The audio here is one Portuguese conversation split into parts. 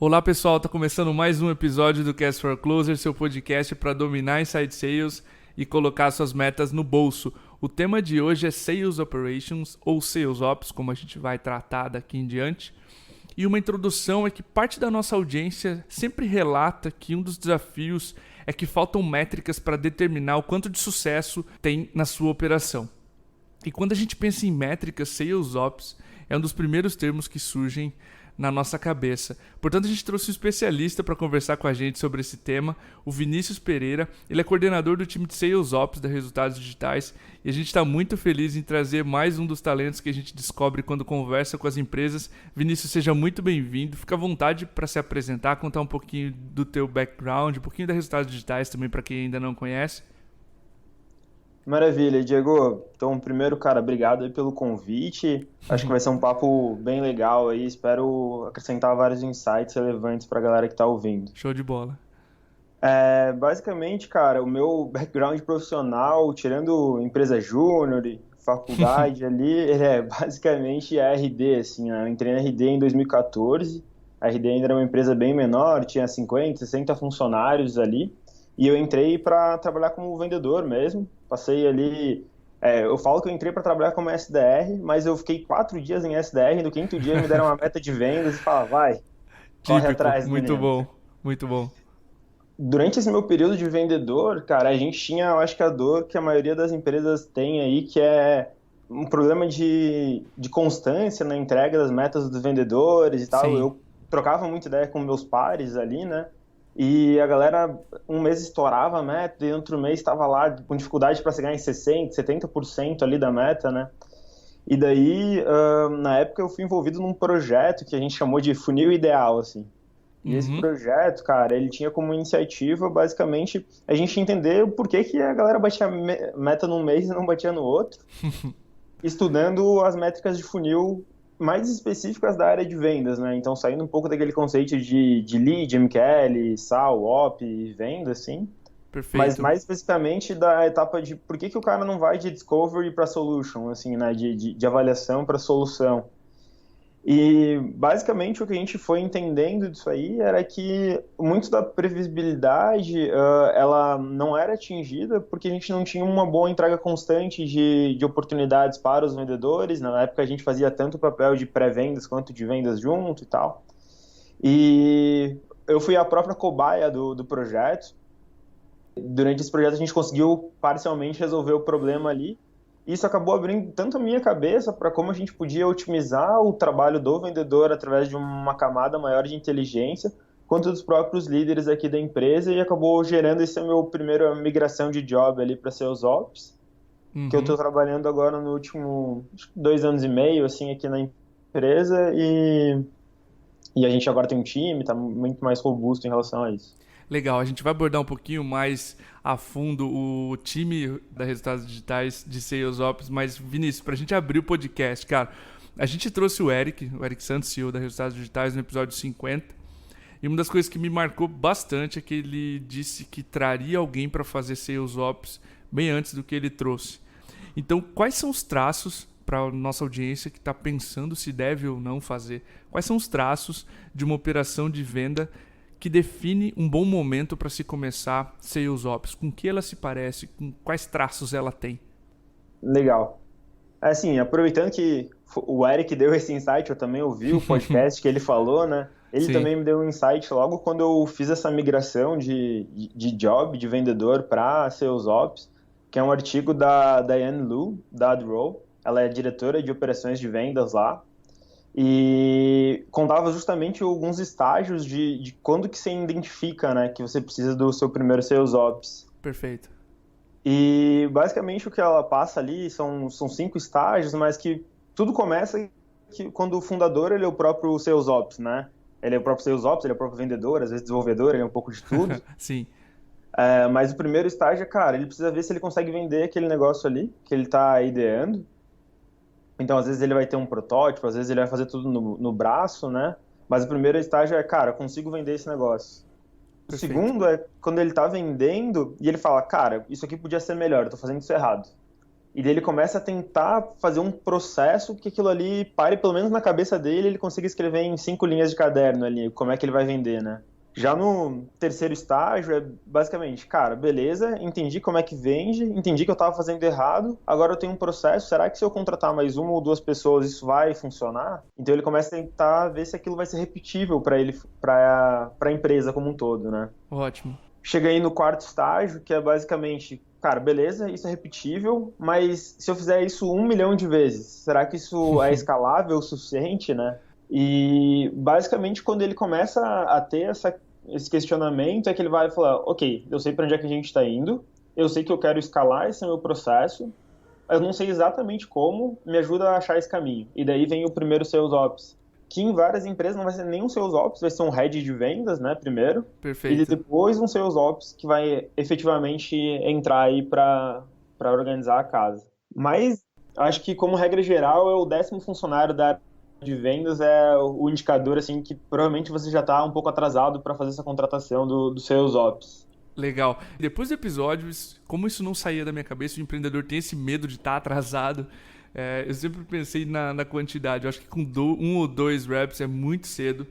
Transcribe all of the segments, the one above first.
Olá pessoal, está começando mais um episódio do Cast for Closer, seu podcast para dominar inside sales e colocar suas metas no bolso. O tema de hoje é Sales Operations ou Sales Ops, como a gente vai tratar daqui em diante. E uma introdução é que parte da nossa audiência sempre relata que um dos desafios é que faltam métricas para determinar o quanto de sucesso tem na sua operação. E quando a gente pensa em métricas, Sales Ops é um dos primeiros termos que surgem na nossa cabeça. Portanto, a gente trouxe um especialista para conversar com a gente sobre esse tema, o Vinícius Pereira. Ele é coordenador do time de Sales Ops da Resultados Digitais e a gente está muito feliz em trazer mais um dos talentos que a gente descobre quando conversa com as empresas. Vinícius, seja muito bem-vindo. Fica à vontade para se apresentar, contar um pouquinho do teu background, um pouquinho da Resultados Digitais também para quem ainda não conhece. Maravilha, Diego. Então, primeiro, cara, obrigado aí pelo convite. Acho que vai ser um papo bem legal aí. Espero acrescentar vários insights relevantes para a galera que está ouvindo. Show de bola. Basicamente, cara, o meu background profissional, tirando empresa júnior e faculdade ali, ele é basicamente a RD, assim, né? Eu entrei na RD em 2014. A RD ainda era uma empresa bem menor, tinha 50, 60 funcionários ali. E eu entrei para trabalhar como vendedor mesmo. Passei ali. Eu falo que eu entrei para trabalhar como SDR, mas eu fiquei 4 dias em SDR. No quinto dia me deram uma meta de vendas e falaram, vai, corre Típico, atrás, muito menino. bom, muito bom. Durante esse meu período de vendedor, cara, a gente tinha, eu acho que a dor que a maioria das empresas tem aí, que é um problema de constância na entrega das metas dos vendedores e tal. Sim. Eu trocava muita ideia com meus pares ali, né? E a galera, um mês estourava a meta e outro mês estava lá com dificuldade para chegar em 60%, 70% ali da meta, né? E daí, na época, eu fui envolvido num projeto que a gente chamou de Funil Ideal, assim. E esse Uhum. projeto, cara, ele tinha como iniciativa, basicamente, a gente entender o porquê que a galera batia meta num mês e não batia no outro, estudando as métricas de funil mais específicas da área de vendas, né? Então, saindo um pouco daquele conceito de lead, MQL, SAL, OP e venda, assim, mas Perfeito. mais especificamente da etapa de por que que o cara não vai de discovery para solution, assim, né? De avaliação para solução. E basicamente o que a gente foi entendendo disso aí era que muito da previsibilidade ela não era atingida porque a gente não tinha uma boa entrega constante de oportunidades para os vendedores. Na época a gente fazia tanto o papel de pré-vendas quanto de vendas junto e tal. E eu fui a própria cobaia do projeto. Durante esse projeto a gente conseguiu parcialmente resolver o problema ali. Isso acabou abrindo tanto a minha cabeça para como a gente podia otimizar o trabalho do vendedor através de uma camada maior de inteligência, quanto dos próprios líderes aqui da empresa, e acabou gerando esse meu primeiro migração de job ali para Sales Ops, que eu Uhum. estou trabalhando agora no último acho que 2 anos e meio assim aqui na empresa, e a gente agora tem um time, está muito mais robusto em relação a isso. Legal, a gente vai abordar um pouquinho mais a fundo o time da Resultados Digitais de Sales Ops, mas Vinícius, para a gente abrir o podcast, cara, a gente trouxe o Eric Santos, CEO da Resultados Digitais, no episódio 50, e uma das coisas que me marcou bastante é que ele disse que traria alguém para fazer Sales Ops bem antes do que ele trouxe. Então, quais são os traços para a nossa audiência que está pensando se deve ou não fazer? Quais são os traços de uma operação de venda que define um bom momento para se começar Sales Ops? Com que ela se parece? Com quais traços ela tem? Legal. Assim, aproveitando que o Eric deu esse insight, eu também ouvi o podcast que ele falou, né? Ele Sim, também me deu um insight logo quando eu fiz essa migração de job, de vendedor para Sales Ops, que é um artigo da Diane Lu, da AdRoll. Ela é diretora de operações de vendas lá. E contava justamente alguns estágios de quando que você identifica, né, que você precisa do seu primeiro Sales Ops. perfeito. E basicamente o que ela passa ali são 5 estágios, mas que tudo começa quando o fundador ele é o próprio Sales Ops, né? Ele é o próprio Sales Ops, ele é o próprio vendedor, às vezes desenvolvedor, ele é um pouco de tudo. Sim, Mas o primeiro estágio é, cara, ele precisa ver se ele consegue vender aquele negócio ali que ele está ideando. Então, às vezes ele vai ter um protótipo, às vezes ele vai fazer tudo no braço, né? Mas o primeiro estágio é, cara, eu consigo vender esse negócio. O perfeito. segundo é quando ele está vendendo e ele fala, cara, isso aqui podia ser melhor, eu tô fazendo isso errado. E daí ele começa a tentar fazer um processo que aquilo ali pare pelo menos na cabeça dele, ele consiga escrever em 5 linhas de caderno ali, como é que ele vai vender, né? Já no terceiro estágio é basicamente, cara, beleza, entendi como é que vende, entendi que eu estava fazendo errado, agora eu tenho um processo, será que se eu contratar mais uma ou duas pessoas isso vai funcionar? Então ele começa a tentar ver se aquilo vai ser repetível para ele, para a empresa como um todo, né? Ótimo. Chega aí no quarto estágio, que é basicamente, cara, beleza, isso é repetível, mas se eu fizer isso 1 milhão de vezes, será que isso é escalável o suficiente, né? E basicamente quando ele começa a ter esse questionamento é que ele vai falar, ok, eu sei para onde é que a gente está indo, eu sei que eu quero escalar esse meu processo, eu não sei exatamente como, me ajuda a achar esse caminho. E daí vem o primeiro Sales Ops, que em várias empresas não vai ser nem um Sales Ops, vai ser um Head de vendas, né, primeiro, e Perfeito. depois um Sales Ops que vai efetivamente entrar aí para organizar a casa. Mas acho que como regra geral é o 10º funcionário da área de vendas é o indicador assim que provavelmente você já está um pouco atrasado para fazer essa contratação do Sales Ops. Legal. Depois do episódio, como isso não saía da minha cabeça, o empreendedor tem esse medo de estar atrasado. Eu sempre pensei na quantidade. Eu acho que com 1 ou 2 reps é muito cedo.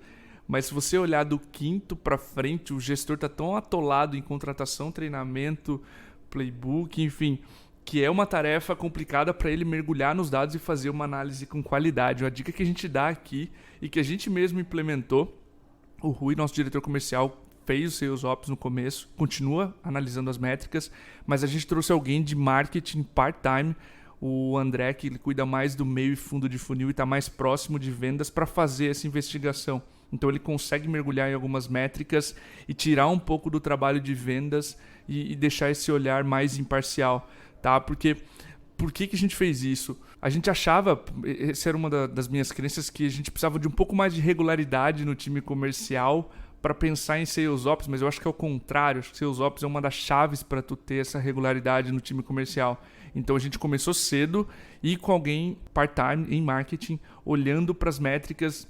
Mas se você olhar do quinto para frente, o gestor está tão atolado em contratação, treinamento, playbook, enfim, que é uma tarefa complicada para ele mergulhar nos dados e fazer uma análise com qualidade. Uma dica que a gente dá aqui e que a gente mesmo implementou, o Rui, nosso diretor comercial, fez os seus ops no começo, continua analisando as métricas, mas a gente trouxe alguém de marketing part-time, o André, que ele cuida mais do meio e fundo de funil e está mais próximo de vendas para fazer essa investigação. Então ele consegue mergulhar em algumas métricas e tirar um pouco do trabalho de vendas e deixar esse olhar mais imparcial, tá? Porque por que a gente fez isso? A gente achava, essa era uma das minhas crenças, que a gente precisava de um pouco mais de regularidade no time comercial para pensar em Sales Ops, mas eu acho que é o contrário. Acho que Sales Ops é uma das chaves para tu ter essa regularidade no time comercial. Então a gente começou cedo e com alguém part-time em marketing, olhando para as métricas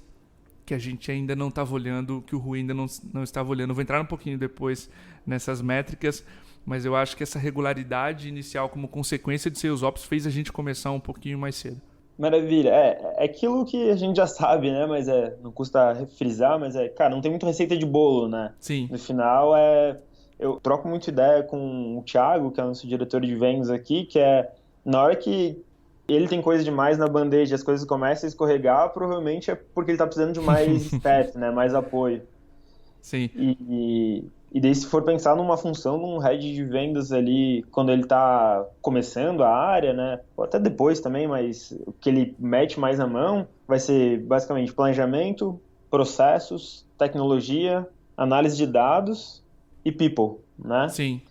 que a gente ainda não estava olhando, que o Rui ainda não estava olhando. Eu vou entrar um pouquinho depois nessas métricas, mas eu acho que essa regularidade inicial como consequência de Sales Ops fez a gente começar um pouquinho mais cedo. Maravilha. É aquilo que a gente já sabe, né? Mas não custa frisar, mas cara, não tem muita receita de bolo, né? Sim. No final, eu troco muito ideia com o Thiago, que é o nosso diretor de vendas aqui, que na hora que ele tem coisa demais na bandeja e as coisas começam a escorregar, provavelmente é porque ele tá precisando de mais staff, né? Mais apoio. Sim. E daí, se for pensar numa função de um head de vendas ali, quando ele está começando a área, né, ou até depois também, mas o que ele mete mais na mão vai ser basicamente planejamento, processos, tecnologia, análise de dados e people, né? Sim.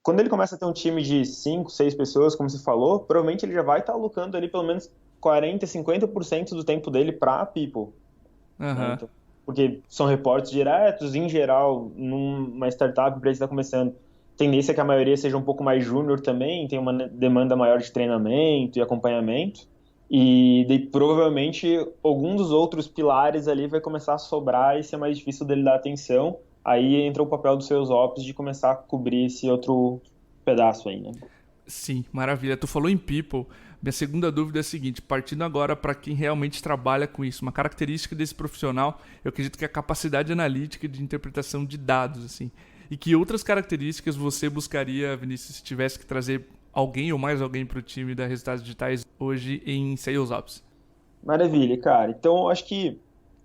Quando ele começa a ter um time de 5, 6 pessoas, como você falou, provavelmente ele já vai estar alocando ali pelo menos 40, 50% do tempo dele para people. Né? Então, porque são reportes diretos, em geral, numa startup, para está começando, tendência é que a maioria seja um pouco mais júnior também, tem uma demanda maior de treinamento e acompanhamento, e daí, provavelmente algum dos outros pilares ali vai começar a sobrar e ser mais difícil dele dar atenção, aí entra o papel dos seus ops de começar a cobrir esse outro pedaço aí, né? Sim, maravilha. Tu falou em people. Minha segunda dúvida é a seguinte, partindo agora para quem realmente trabalha com isso, uma característica desse profissional, eu acredito que é a capacidade analítica de interpretação de dados, assim. E que outras características você buscaria, Vinícius, se tivesse que trazer alguém ou mais alguém para o time da Resultados Digitais hoje em Sales Ops? Maravilha, cara. Então, eu acho que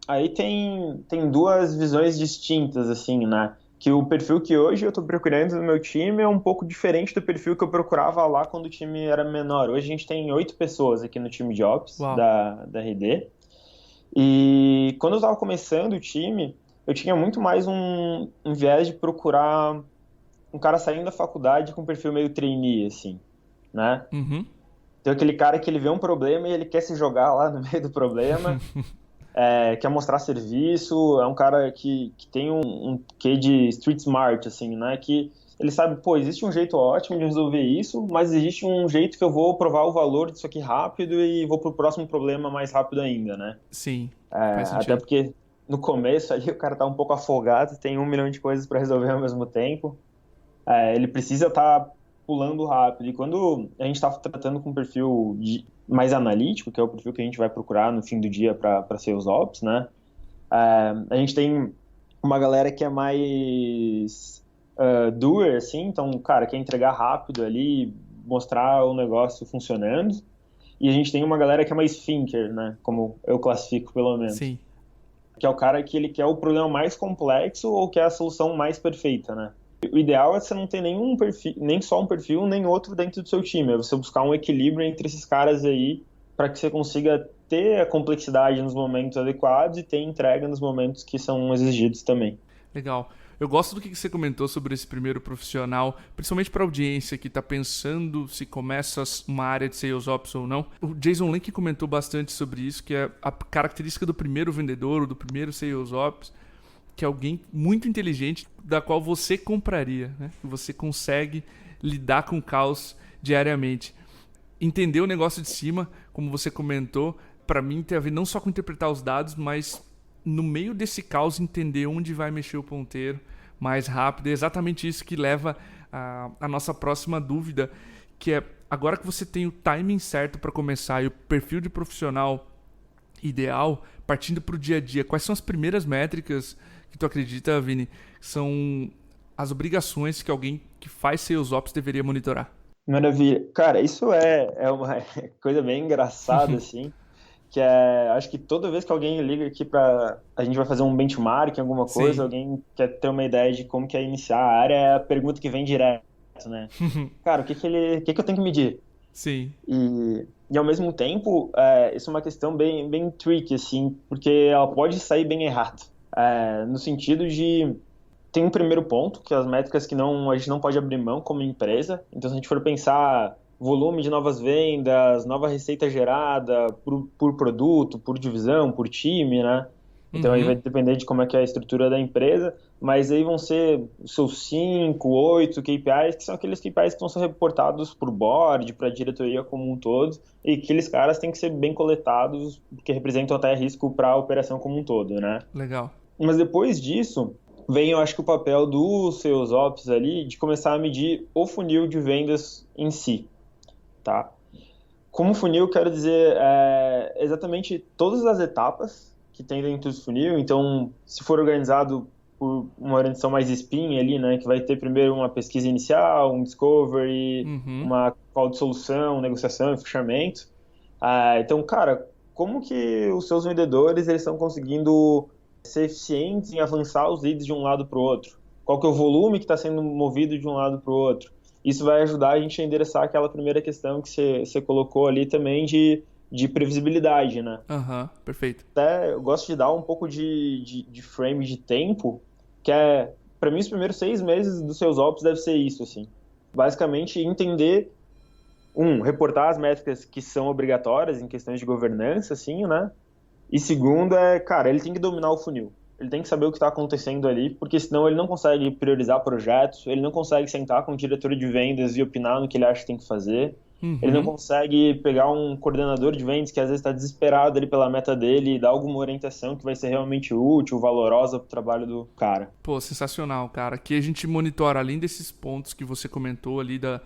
aí tem duas visões distintas, assim, né? Que o perfil que hoje eu estou procurando no meu time é um pouco diferente do perfil que eu procurava lá quando o time era menor. Hoje a gente tem 8 pessoas aqui no time de Ops da RD. E quando eu estava começando o time, eu tinha muito mais um viés de procurar um cara saindo da faculdade com um perfil meio trainee, assim, né? Uhum. Tem aquele cara que ele vê um problema e ele quer se jogar lá no meio do problema. Quer mostrar serviço, é um cara que tem um quê de street smart, assim, né? Que ele sabe, pô, existe um jeito ótimo de resolver isso, mas existe um jeito que eu vou provar o valor disso aqui rápido e vou pro próximo problema mais rápido ainda, né? Sim, faz sentido. Até porque no começo ali o cara tá um pouco afogado, tem 1 milhão de coisas para resolver ao mesmo tempo. Ele precisa estar pulando rápido. E quando a gente está tratando com um perfil mais analítico, que é o perfil que a gente vai procurar no fim do dia para Sales Ops, né? A gente tem uma galera que é mais doer, assim, então, cara, quer entregar rápido ali, mostrar o negócio funcionando. E a gente tem uma galera que é mais thinker, né? Como eu classifico, pelo menos. Sim. Que é o cara que ele quer o problema mais complexo ou quer a solução mais perfeita, né? O ideal é você não ter nenhum perfil, nem só um perfil, nem outro dentro do seu time. É você buscar um equilíbrio entre esses caras aí para que você consiga ter a complexidade nos momentos adequados e ter entrega nos momentos que são exigidos também. Legal. Eu gosto do que você comentou sobre esse primeiro profissional, principalmente para a audiência que está pensando se começa uma área de Sales Ops ou não. O Jason Link comentou bastante sobre isso, que é a característica do primeiro vendedor, ou do primeiro Sales Ops, que é alguém muito inteligente, da qual você compraria, né? Que você consegue lidar com o caos diariamente. Entender o negócio de cima, como você comentou, para mim tem a ver não só com interpretar os dados, mas no meio desse caos entender onde vai mexer o ponteiro mais rápido. É exatamente isso que leva a nossa próxima dúvida, que é, agora que você tem o timing certo para começar e o perfil de profissional ideal, partindo para o dia a dia, quais são as primeiras métricas que tu acredita, Vini, são as obrigações que alguém que faz Sales Ops deveria monitorar? Maravilha. Cara, isso é uma coisa bem engraçada, assim, que acho que toda vez que alguém liga aqui a gente vai fazer um benchmark, alguma coisa, Sim. alguém quer ter uma ideia de como que é iniciar a área, é a pergunta que vem direto, né? Cara, o que que eu tenho que medir? Sim. E ao mesmo tempo, isso é uma questão bem tricky, assim, porque ela pode sair bem errado. No sentido de tem um primeiro ponto, que é as métricas que a gente não pode abrir mão como empresa. Então, se a gente for pensar volume de novas vendas, nova receita gerada por produto, por divisão, por time, né? Então, aí vai Uhum. depender de como é que é a estrutura da empresa, mas aí vão ser os seus 5, 8 KPIs, que são aqueles KPIs que vão ser reportados por board, para a diretoria como um todo, e aqueles caras têm que ser bem coletados, porque representam até risco para a operação como um todo, né? Legal. Mas depois disso, vem, eu acho que o papel dos seus ops ali de começar a medir o funil de vendas em si, tá? Como funil, quero dizer exatamente todas as etapas que tem dentro do funil. Então, se for organizado por uma orientação mais spin ali, né, que vai ter primeiro uma pesquisa inicial, um discovery, Uhum. uma call de solução, negociação e fechamento. Então, cara, como que os seus vendedores eles estão conseguindo ser eficientes em avançar os leads de um lado para o outro? Qual que é o volume que está sendo movido de um lado para o outro? Isso vai ajudar a gente a endereçar aquela primeira questão que você colocou ali também de previsibilidade, né? Aham, perfeito. Até eu gosto de dar um pouco de frame de tempo, que para mim, os primeiros 6 meses dos seus ops deve ser isso, assim. Basicamente, entender, reportar as métricas que são obrigatórias em questões de governança, assim, né? E segundo cara, ele tem que dominar o funil. Ele tem que saber o que está acontecendo ali, porque senão ele não consegue priorizar projetos, ele não consegue sentar com o diretor de vendas e opinar no que ele acha que tem que fazer. Ele não Uhum. consegue pegar um coordenador de vendas que às vezes está desesperado ali pela meta dele e dar alguma orientação que vai ser realmente útil, valorosa para o trabalho do cara. Pô, sensacional, cara. Aqui a gente monitora, além desses pontos que você comentou ali da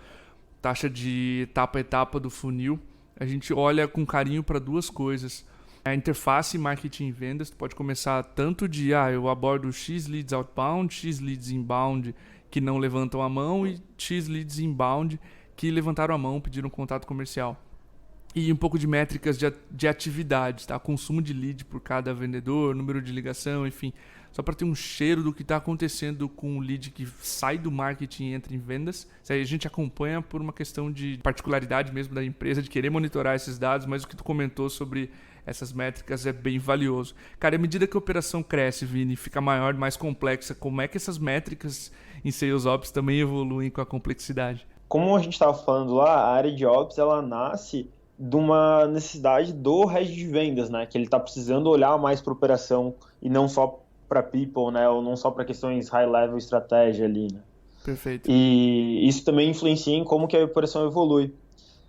taxa de etapa a etapa do funil, a gente olha com carinho para duas coisas. A interface marketing e vendas, tu pode começar tanto de, eu abordo X leads outbound, X leads inbound que não levantam a mão e X leads inbound que levantaram a mão, pediram contato comercial. E um pouco de métricas de atividade, tá? Consumo de lead por cada vendedor, número de ligação, enfim. Só para ter um cheiro do que está acontecendo com o lead que sai do marketing e entra em vendas. Isso aí a gente acompanha por uma questão de particularidade mesmo da empresa, de querer monitorar esses dados, mas o que tu comentou sobre essas métricas é bem valioso. Cara, à medida que a operação cresce, Vini, fica maior, mais complexa, como é que essas métricas em Sales Ops também evoluem com a complexidade? Como a gente estava falando lá, a área de ops ela nasce de uma necessidade do head de vendas, né? Que ele está precisando olhar mais para operação e não só para people, né? Ou não só para questões high level estratégia ali, né? Perfeito. E isso também influencia em como que a operação evolui.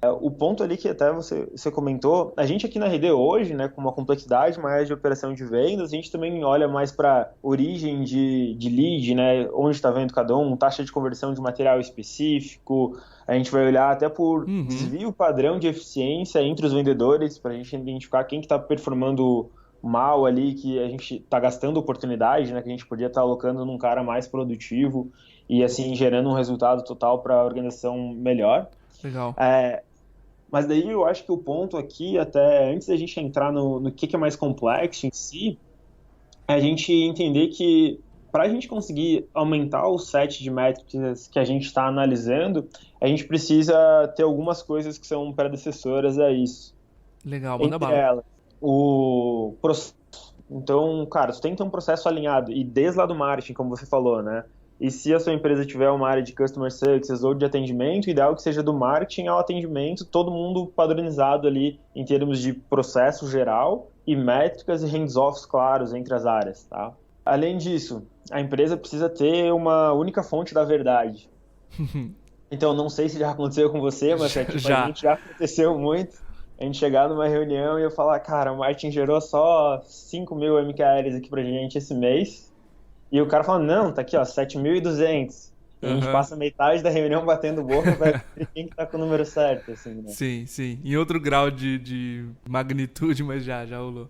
O ponto ali que até você comentou, a gente aqui na RD hoje, né, com uma complexidade maior de operação de vendas, a gente também olha mais para origem de lead, né, onde está vendo cada um, taxa de conversão de material específico, a gente vai olhar até por desvio padrão de eficiência entre os vendedores, para a gente identificar quem que está performando mal ali, que a gente está gastando oportunidade, né, que a gente podia estar alocando num cara mais produtivo e assim gerando um resultado total para a organização melhor. Legal. Mas daí eu acho que o ponto aqui, até antes da gente entrar no que é mais complexo em si, é a gente entender que para a gente conseguir aumentar o set de métricas que a gente está analisando, a gente precisa ter algumas coisas que são predecessoras a isso. Legal, manda Entre bala. elas, o processo. Então, cara, tu tem que ter um processo alinhado, e desde lá do marketing, como você falou, né? E se a sua empresa tiver uma área de Customer Success ou de atendimento, o ideal é que seja do marketing ao atendimento, todo mundo padronizado ali em termos de processo geral e métricas e hands-offs claros entre as áreas, tá? Além disso, a empresa precisa ter uma única fonte da verdade. Então, não sei se já aconteceu com você, mas a gente já aconteceu muito. A gente chegar numa reunião e eu falar, cara, o marketing gerou só 5.000 MQLs aqui pra gente esse mês. E o cara fala, não, tá aqui, ó, 7.200. E a gente passa metade da reunião batendo boca pra ver quem que tá com o número certo, assim, né? Sim, sim. Em outro grau de magnitude, mas já rolou.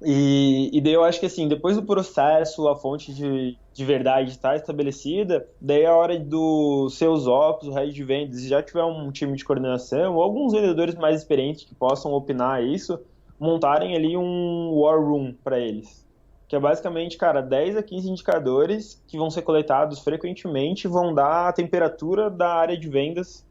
E daí eu acho que, assim, depois do processo, a fonte de verdade estar estabelecida, daí é a hora dos seus ops, o head de vendas, se já tiver um time de coordenação, ou alguns vendedores mais experientes que possam opinar isso, montarem ali um war room para eles. Que é basicamente, cara, 10 a 15 indicadores que vão ser coletados frequentemente e vão dar a temperatura da área de vendas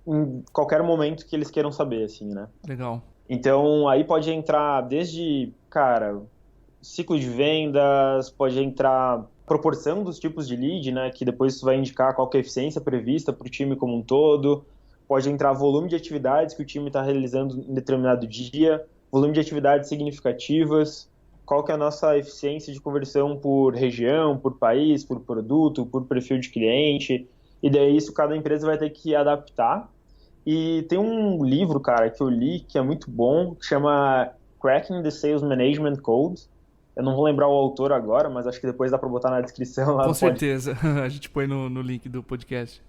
em qualquer momento que eles queiram saber, assim, né? Legal. Então, aí pode entrar desde, cara, ciclo de vendas, pode entrar proporção dos tipos de lead, né, que depois isso vai indicar qual que é a eficiência prevista para o time como um todo, pode entrar volume de atividades que o time está realizando em determinado dia, volume de atividades significativas, qual que é a nossa eficiência de conversão por região, por país, por produto, por perfil de cliente, e daí isso cada empresa vai ter que adaptar. E tem um livro, cara, que eu li, que é muito bom, que chama Cracking the Sales Management Code. Eu não vou lembrar o autor agora, mas acho que depois dá para botar na descrição lá. Com certeza, a gente põe no link do podcast.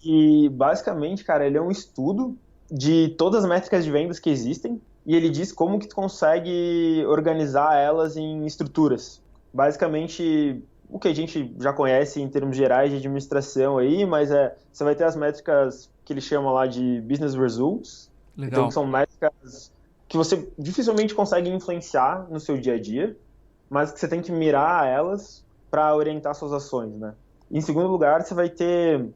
E basicamente, cara, ele é um estudo de todas as métricas de vendas que existem, e ele diz como que tu consegue organizar elas em estruturas. Basicamente, o que a gente já conhece em termos gerais de administração aí, mas você vai ter as métricas que ele chama lá de business results. Legal. Então, são métricas que você dificilmente consegue influenciar no seu dia a dia, mas que você tem que mirar elas para orientar suas ações, né? Em segundo lugar, você vai ter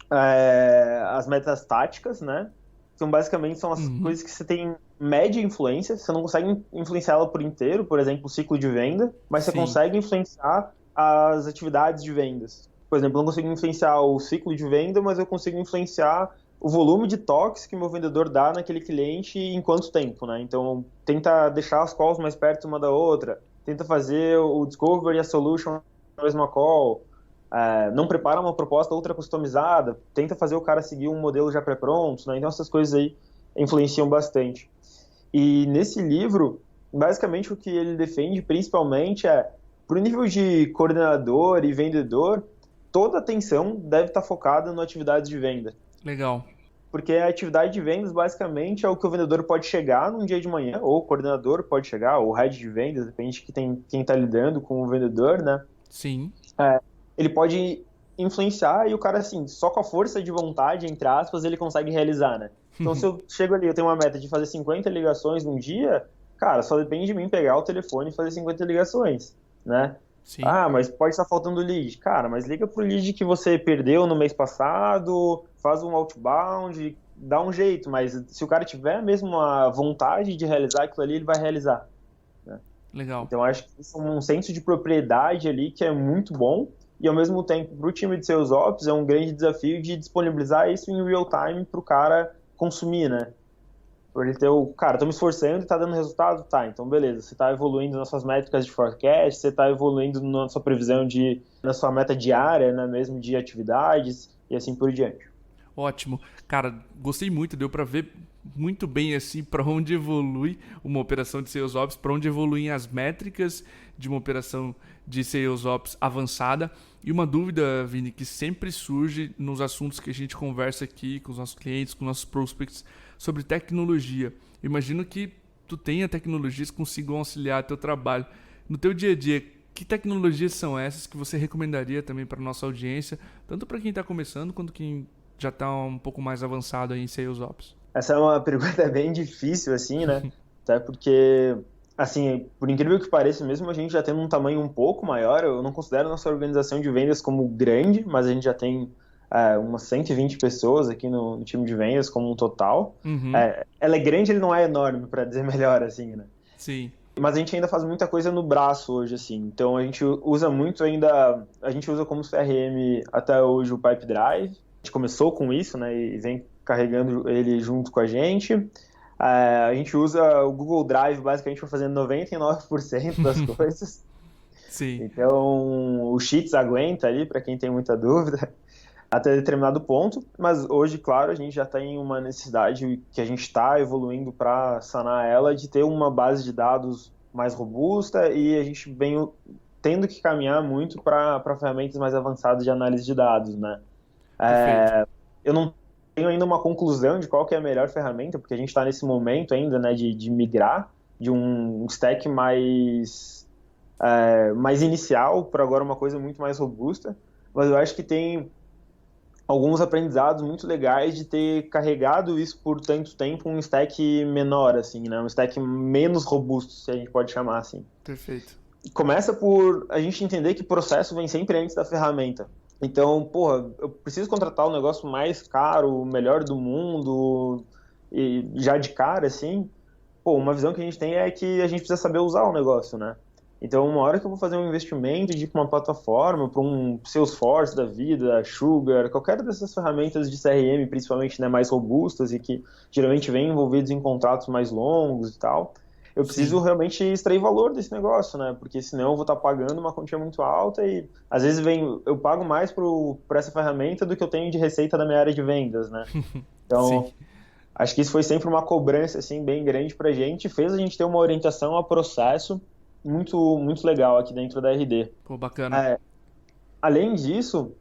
as metas táticas, né? Então, basicamente, são as coisas que você tem média influência, você não consegue influenciar ela por inteiro, por exemplo, o ciclo de venda, mas você consegue influenciar as atividades de vendas. Por exemplo, eu não consigo influenciar o ciclo de venda, mas eu consigo influenciar o volume de toques que o meu vendedor dá naquele cliente em quanto tempo, né? Então, tenta deixar as calls mais perto uma da outra, tenta fazer o discovery e a solution na mesma call, não prepara uma proposta ultra customizada, tenta fazer o cara seguir um modelo já pré-pronto, né? Então, essas coisas aí influenciam bastante. E nesse livro, basicamente o que ele defende principalmente para o nível de coordenador e vendedor, toda a atenção deve estar focada na atividade de venda. Legal. Porque a atividade de vendas, basicamente, é o que o vendedor pode chegar num dia de manhã, ou o coordenador pode chegar, ou o head de vendas, depende de quem está lidando com o vendedor, né? Sim. Ele pode influenciar e o cara, assim, só com a força de vontade, entre aspas, ele consegue realizar, né? Então, se eu chego ali, eu tenho uma meta de fazer 50 ligações num dia, cara, só depende de mim pegar o telefone e fazer 50 ligações, né? Sim. Mas pode estar faltando lead. Cara, mas liga pro lead que você perdeu no mês passado, faz um outbound, dá um jeito, mas se o cara tiver mesmo a vontade de realizar aquilo ali, ele vai realizar, né? Legal. Então, acho que isso é um senso de propriedade ali que é muito bom, e ao mesmo tempo, para o time de Sales Ops, é um grande desafio de disponibilizar isso em real time para o cara consumir, né? Por ele ter cara, tô me esforçando e tá dando resultado? Tá, então beleza, você tá evoluindo nas suas métricas de forecast, você tá evoluindo na sua previsão na sua meta diária, né, mesmo de atividades e assim por diante. Ótimo. Cara, gostei muito, deu para ver muito bem assim para onde evolui uma operação de Sales Ops, para onde evoluem as métricas de uma operação de Sales Ops avançada. E uma dúvida, Vini, que sempre surge nos assuntos que a gente conversa aqui com os nossos clientes, com os nossos prospects, sobre tecnologia. Imagino que tu tenha tecnologias que consigam auxiliar teu trabalho. No teu dia a dia, que tecnologias são essas que você recomendaria também para a nossa audiência, tanto para quem está começando quanto quem já está um pouco mais avançado aí em Sales Ops? Essa é uma pergunta bem difícil, assim, né? Até porque, assim, por incrível que pareça, mesmo a gente já tendo um tamanho um pouco maior, eu não considero nossa organização de vendas como grande, mas a gente já tem umas 120 pessoas aqui no time de vendas como um total. Uhum. Ela é grande, ele não é enorme, para dizer melhor, assim, né? Sim. Mas a gente ainda faz muita coisa no braço hoje, assim. Então a gente usa muito ainda, a gente usa como CRM até hoje o Pipedrive. A gente começou com isso, né, e vem carregando ele junto com a gente. A gente usa o Google Drive basicamente para fazer 99% das coisas. Sim. Então o Sheets aguenta ali, para quem tem muita dúvida, até determinado ponto. Mas hoje, claro, a gente já tem uma necessidade que a gente está evoluindo para sanar ela, de ter uma base de dados mais robusta, e a gente vem tendo que caminhar muito para ferramentas mais avançadas de análise de dados, né? Eu não tenho ainda uma conclusão de qual que é a melhor ferramenta, porque a gente está nesse momento ainda, né, de migrar de um stack mais inicial para agora uma coisa muito mais robusta. Mas eu acho que tem alguns aprendizados muito legais de ter carregado isso por tanto tempo um stack menor, assim, né, um stack menos robusto, se a gente pode chamar assim. Perfeito. Começa por a gente entender que o processo vem sempre antes da ferramenta. Então, porra, eu preciso contratar o negócio mais caro, o melhor do mundo, e já de cara, assim, uma visão que a gente tem é que a gente precisa saber usar o negócio, né? Então, uma hora que eu vou fazer um investimento de ir para uma plataforma, para um Salesforce da vida, Sugar, qualquer dessas ferramentas de CRM, principalmente, né, mais robustas e que geralmente vêm envolvidos em contratos mais longos e tal, eu preciso realmente extrair valor desse negócio, né? Porque senão eu vou estar pagando uma quantia muito alta e às vezes eu pago mais por essa ferramenta do que eu tenho de receita da minha área de vendas, né? Então, acho que isso foi sempre uma cobrança assim bem grande pra gente, fez a gente ter uma orientação ao processo muito, muito legal aqui dentro da RD. Pô, bacana. Além disso,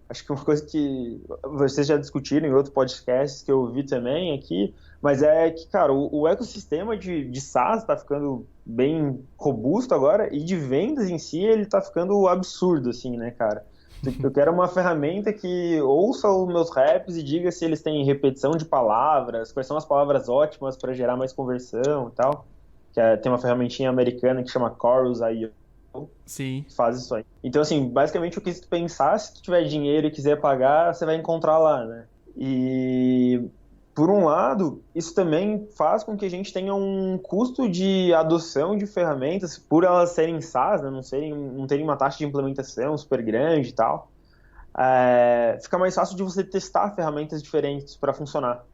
acho que uma coisa que vocês já discutiram em outros podcasts que eu ouvi também aqui, mas é que, cara, o ecossistema de SaaS está ficando bem robusto agora, e de vendas em si ele está ficando absurdo, assim, né, cara? Eu quero uma ferramenta que ouça os meus raps e diga se eles têm repetição de palavras, quais são as palavras ótimas para gerar mais conversão e tal. Tem uma ferramentinha americana que chama Chorus.io. Sim. Faz isso aí. Então, assim, basicamente o que tu pensar, se tu tiver dinheiro e quiser pagar, você vai encontrar lá, né? E, por um lado, isso também faz com que a gente tenha um custo de adoção de ferramentas, por elas serem SaaS, né? Não terem uma taxa de implementação super grande e tal. Fica mais fácil de você testar ferramentas diferentes para funcionar.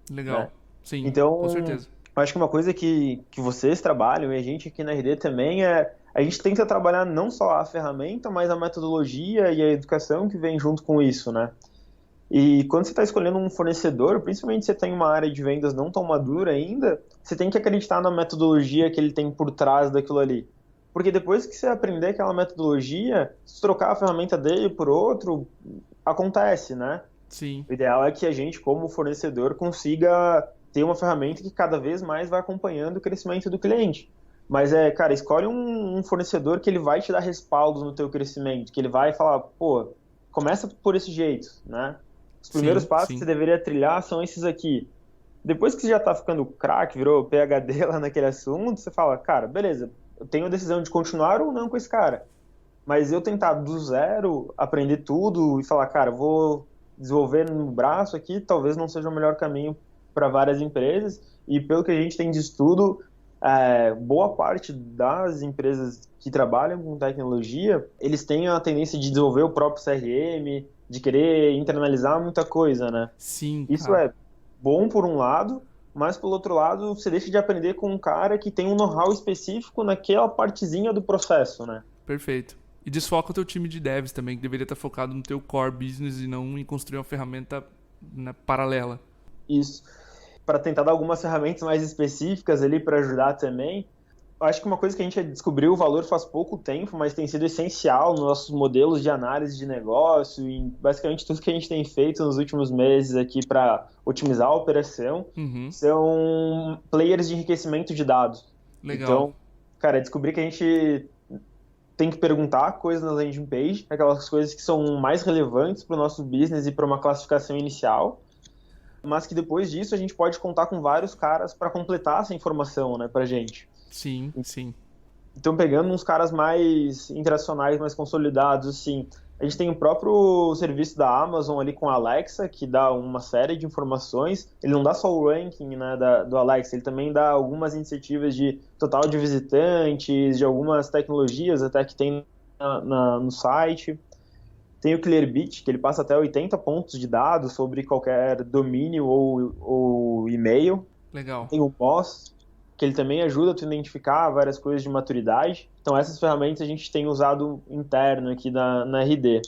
Legal. Né? Sim, então, com certeza. Eu acho que uma coisa que vocês trabalham, e a gente aqui na RD também, a gente tenta trabalhar não só a ferramenta, mas a metodologia e a educação que vem junto com isso, né? E quando você está escolhendo um fornecedor, principalmente se você tem uma área de vendas não tão madura ainda, você tem que acreditar na metodologia que ele tem por trás daquilo ali. Porque depois que você aprender aquela metodologia, se trocar a ferramenta dele por outro, acontece, né? Sim. O ideal é que a gente, como fornecedor, consiga ter uma ferramenta que cada vez mais vai acompanhando o crescimento do cliente. Mas, cara, escolhe um fornecedor que ele vai te dar respaldos no teu crescimento, que ele vai falar, pô, começa por esse jeito, né? Os primeiros passos que você deveria trilhar são esses aqui. Depois que você já tá ficando craque, virou PhD lá naquele assunto, você fala, cara, beleza, eu tenho a decisão de continuar ou não com esse cara. Mas eu tentar do zero aprender tudo e falar, cara, vou desenvolver no braço aqui, talvez não seja o melhor caminho para várias empresas. E pelo que a gente tem de estudo, boa parte das empresas que trabalham com tecnologia, eles têm a tendência de desenvolver o próprio CRM, de querer internalizar muita coisa, né? Sim, Isso cara. é bom por um lado, mas pelo outro lado, você deixa de aprender com um cara que tem um know-how específico naquela partezinha do processo, né? Perfeito. E desfoca o teu time de devs também, que deveria estar focado no teu core business e não em construir uma ferramenta né, paralela. Isso. Para tentar dar algumas ferramentas mais específicas ali para ajudar também. Eu acho que uma coisa que a gente descobriu o valor faz pouco tempo, mas tem sido essencial nos nossos modelos de análise de negócio e basicamente tudo que a gente tem feito nos últimos meses aqui para otimizar a operação, são players de enriquecimento de dados. Legal. Então, cara, descobri que a gente tem que perguntar coisas na landing page, aquelas coisas que são mais relevantes para o nosso business e para uma classificação inicial, mas que depois disso a gente pode contar com vários caras para completar essa informação, né, para gente. Sim, sim. Então, pegando uns caras mais internacionais, mais consolidados, assim, a gente tem o próprio serviço da Amazon ali com a Alexa, que dá uma série de informações. Ele não dá só o ranking, né, do Alexa, ele também dá algumas iniciativas de total de visitantes, de algumas tecnologias até que tem no site. Tem o Clearbit, que ele passa até 80 pontos de dados sobre qualquer domínio ou e-mail. Legal. Tem o Moz, que ele também ajuda a tu identificar várias coisas de maturidade. Então essas ferramentas a gente tem usado interno aqui na RD.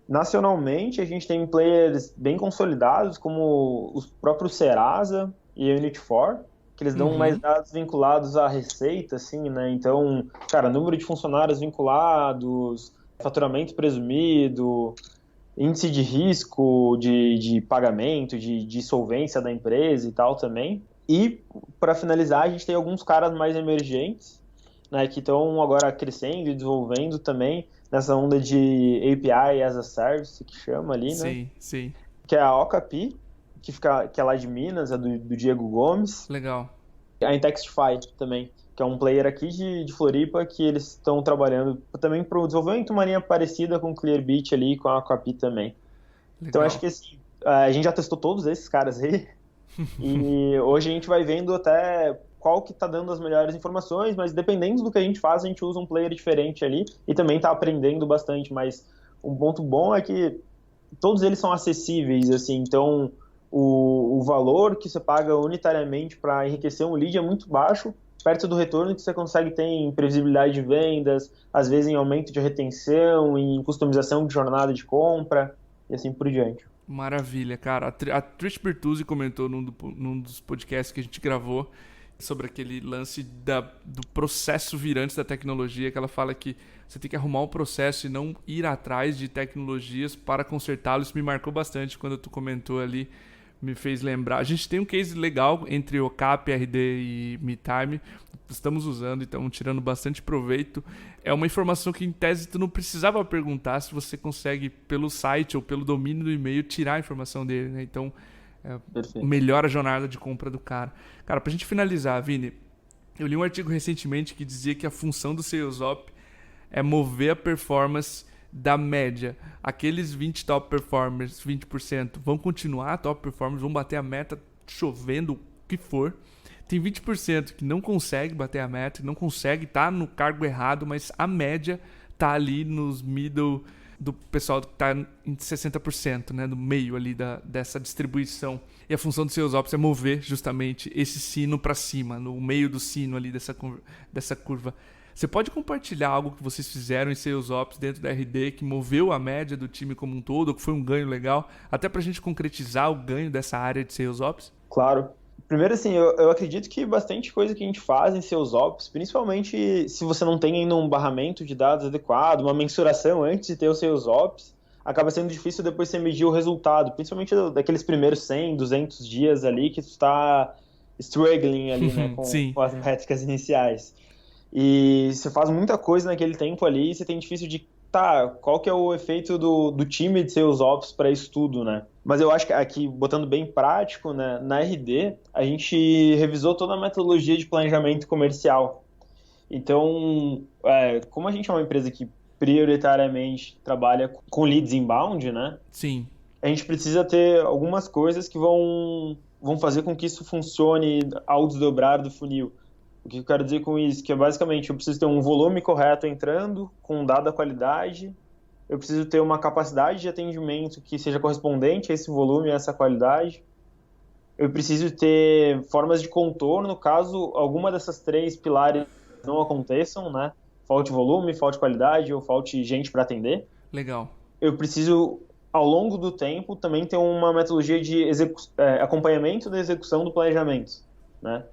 Nacionalmente, a gente tem players bem consolidados, como os próprios Serasa e a Unit4, que eles dão mais dados vinculados à receita, assim, né? Então, cara, número de funcionários vinculados, faturamento presumido, índice de risco de pagamento, de solvência da empresa e tal também. E, para finalizar, a gente tem alguns caras mais emergentes, né, que estão agora crescendo e desenvolvendo também nessa onda de API as a Service, que chama ali, né? Sim, sim. Que é a Okapi, que é lá de Minas, é do Diego Gomes. Legal. A Intextify também, que é um player aqui de Floripa, que eles estão trabalhando também para o desenvolvimento de uma linha parecida com o Clearbit ali, com a Okapi também. Legal. Então, acho que assim, a gente já testou todos esses caras aí, e hoje a gente vai vendo até qual que tá dando as melhores informações, mas dependendo do que a gente faz, a gente usa um player diferente ali e também tá aprendendo bastante, mas um ponto bom é que todos eles são acessíveis, assim, então o valor que você paga unitariamente para enriquecer um lead é muito baixo, perto do retorno que você consegue ter em previsibilidade de vendas, às vezes em aumento de retenção, em customização de jornada de compra e assim por diante. Maravilha, cara. A Trish Bertuzzi comentou num dos podcasts que a gente gravou sobre aquele lance do processo virante da tecnologia, que ela fala que você tem que arrumar um processo e não ir atrás de tecnologias para consertá-lo. Isso me marcou bastante quando tu comentou ali, me fez lembrar. A gente tem um case legal entre o Ocap, RD e MeTime. Estamos usando e estamos tirando bastante proveito. É uma informação que, em tese, tu não precisava perguntar se você consegue, pelo site ou pelo domínio do e-mail, tirar a informação dele, né? Então, melhora a jornada de compra do cara. Cara, pra gente finalizar, Vini, eu li um artigo recentemente que dizia que a função do SalesOps é mover a performance da média. Aqueles 20 top performers, 20%, vão continuar top performers, vão bater a meta chovendo o que for. Tem 20% que não consegue bater a meta, não consegue, tá no cargo errado, mas a média tá ali nos middle do pessoal que tá em 60%, né, no meio ali dessa distribuição. E a função do SalesOps é mover justamente esse sino para cima, no meio do sino ali dessa curva. Você pode compartilhar algo que vocês fizeram em SalesOps dentro da RD que moveu a média do time como um todo, ou que foi um ganho legal, até para a gente concretizar o ganho dessa área de SalesOps? Claro. Primeiro, assim, eu acredito que bastante coisa que a gente faz em SalesOps, principalmente se você não tem ainda um barramento de dados adequado, uma mensuração antes de ter o SalesOps, acaba sendo difícil depois você medir o resultado, principalmente daqueles primeiros 100, 200 dias ali que tu está struggling ali, né, com as métricas iniciais. E você faz muita coisa naquele tempo ali e você tem difícil de qual que é o efeito do time de SalesOps para isso tudo, né? Mas eu acho que aqui, botando bem prático, né, na RD, a gente revisou toda a metodologia de planejamento comercial. Então, como a gente é uma empresa que prioritariamente trabalha com leads inbound, né? Sim. A gente precisa ter algumas coisas que vão fazer com que isso funcione ao desdobrar do funil. O que eu quero dizer com isso? Que é basicamente, eu preciso ter um volume correto entrando, com dada qualidade, eu preciso ter uma capacidade de atendimento que seja correspondente a esse volume e a essa qualidade, eu preciso ter formas de contorno, caso alguma dessas três pilares não aconteçam, né? Falte volume, falte qualidade ou falte gente para atender. Legal. Eu preciso ao longo do tempo, também ter uma metodologia de acompanhamento da execução do planejamento, né?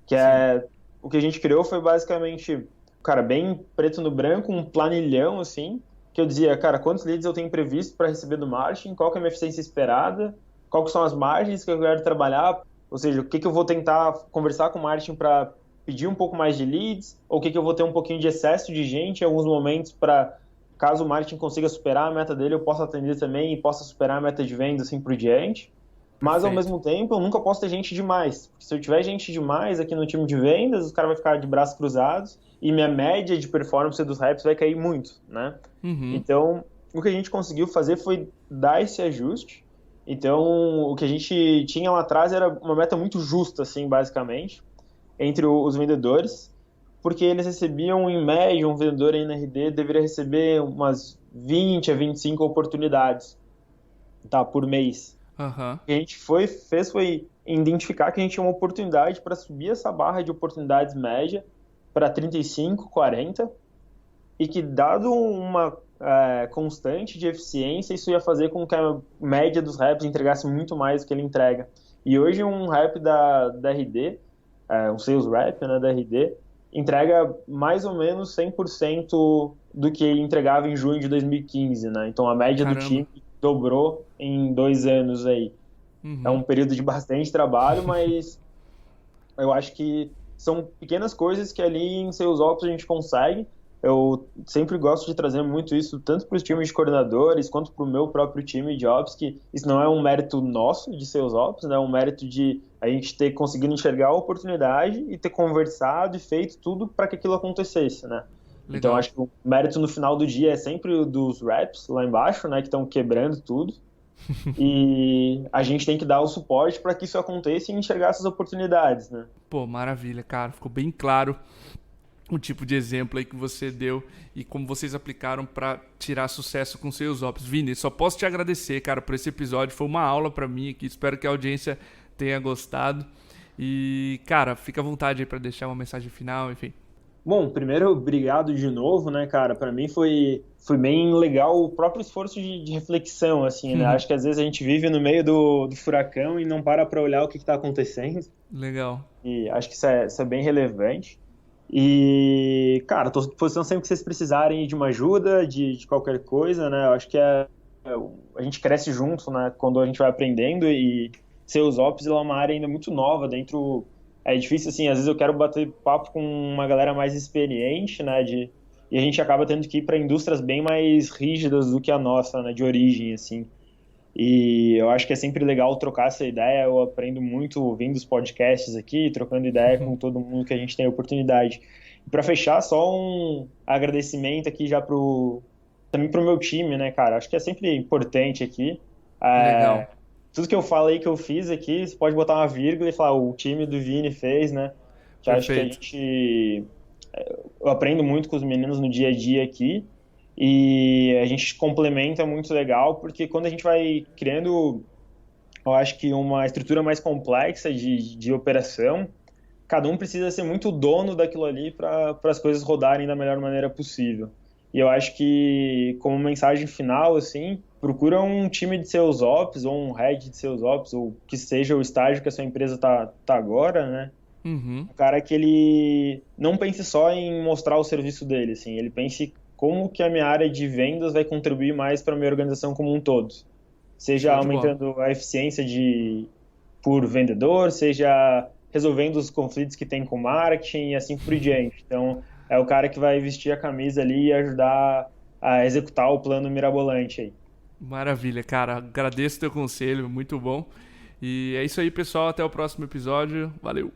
Que Sim. o que a gente criou foi basicamente, cara, bem preto no branco, um planilhão, assim, que eu dizia, cara, quantos leads eu tenho previsto para receber do marketing, qual que é a minha eficiência esperada, qual que são as margens que eu quero trabalhar, ou seja, o que que eu vou tentar conversar com o marketing para pedir um pouco mais de leads, ou o que que eu vou ter um pouquinho de excesso de gente em alguns momentos para, caso o marketing consiga superar a meta dele, eu possa atender também e possa superar a meta de venda, assim por diante. Mas, ao Perfeito. mesmo tempo, eu nunca posso ter gente demais. Porque se eu tiver gente demais aqui no time de vendas, os caras vão ficar de braços cruzados e minha média de performance dos reps vai cair muito, né? Uhum. Então, o que a gente conseguiu fazer foi dar esse ajuste. Então, o que a gente tinha lá atrás era uma meta muito justa, assim, basicamente, entre os vendedores, porque eles recebiam, em média, um vendedor aí na RD deveria receber umas 20 a 25 oportunidades, tá, por mês. Aham. O que a gente fez foi identificar que a gente tinha uma oportunidade para subir essa barra de oportunidades média para 35, 40, e que, dado uma constante de eficiência, isso ia fazer com que a média dos reps entregasse muito mais do que ele entrega. E hoje um rep da RD, um sales rep, né, da RD, entrega mais ou menos 100% do que ele entregava em junho de 2015, né? Então a média do Caramba. time dobrou em 2 anos aí. É Uhum. um período de bastante trabalho, mas eu acho que são pequenas coisas que ali em Sales Ops a gente consegue. Eu sempre gosto de trazer muito isso, tanto para os times de coordenadores, quanto para o meu próprio time de Ops, que isso não é um mérito nosso de Sales Ops, né? É um mérito de a gente ter conseguido enxergar a oportunidade e ter conversado e feito tudo para que aquilo acontecesse, né? Então, Legal. acho que o mérito no final do dia é sempre o dos reps lá embaixo, né, que estão quebrando tudo. E a gente tem que dar o suporte para que isso aconteça e enxergar essas oportunidades, né? Pô, maravilha, cara. Ficou bem claro o tipo de exemplo aí que você deu e como vocês aplicaram para tirar sucesso com seus ops. Vini, só posso te agradecer, cara, por esse episódio. Foi uma aula para mim aqui. Espero que a audiência tenha gostado. E, cara, fica à vontade aí para deixar uma mensagem final, enfim. Bom, primeiro, obrigado de novo, né, cara? Para mim foi bem legal o próprio esforço de reflexão, assim, né? Acho que às vezes a gente vive no meio do furacão e não para olhar o que está acontecendo. Legal. E acho que isso é bem relevante. E, cara, tô à disposição sempre que vocês precisarem de uma ajuda, de qualquer coisa, né? Eu acho que a gente cresce junto, né? Quando a gente vai aprendendo e Sales Ops é uma área ainda muito nova dentro. É difícil, assim, às vezes eu quero bater papo com uma galera mais experiente, né? E a gente acaba tendo que ir para indústrias bem mais rígidas do que a nossa, né? De origem, assim. E eu acho que é sempre legal trocar essa ideia. Eu aprendo muito ouvindo os podcasts aqui, trocando ideia com todo mundo que a gente tem a oportunidade. E para fechar, só um agradecimento aqui já também pro meu time, né, cara? Acho que é sempre importante aqui. Legal. Tudo que eu falei que eu fiz aqui, você pode botar uma vírgula e falar o time do Vini fez, né? Que eu acho que a Perfeito. gente eu aprendo muito com os meninos no dia a dia aqui e a gente complementa muito legal, porque quando a gente vai criando, eu acho que uma estrutura mais complexa de operação, cada um precisa ser muito dono daquilo ali para as coisas rodarem da melhor maneira possível. E eu acho que, como mensagem final, assim, procura um time de seus ops, ou um head de seus ops, ou que seja o estágio que a sua empresa tá agora, né? Uhum. Um cara que ele não pense só em mostrar o serviço dele, assim, ele pense como que a minha área de vendas vai contribuir mais para a minha organização como um todo. Seja Show de bola. aumentando a eficiência por vendedor, seja resolvendo os conflitos que tem com marketing e assim por diante. Então, é o cara que vai vestir a camisa ali e ajudar a executar o plano mirabolante aí. Maravilha, cara. Agradeço o teu conselho, muito bom. E é isso aí, pessoal. Até o próximo episódio. Valeu.